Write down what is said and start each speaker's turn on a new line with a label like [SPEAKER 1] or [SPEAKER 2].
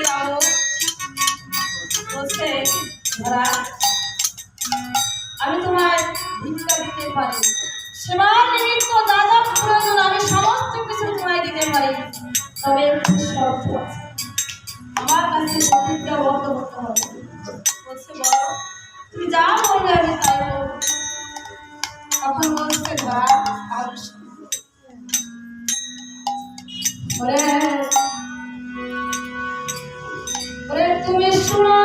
[SPEAKER 1] যাবো। বলছে ধরা আমি তোমায় ভিক্ষা দিতে পারি, সেবার নিমিত্ত যা যা প্রয়োজন আমি সমস্ত কিছু তোমায় দিতে পারি, তবে একটি শর্ত আছে, আমার কাছে প্রতিজ্ঞাবদ্ধ হতে হবে। বলছে বলো, তুমি যা বলবে আমি তাই বলবো। তখন বলছে ধরা ওরে তুমি শোনো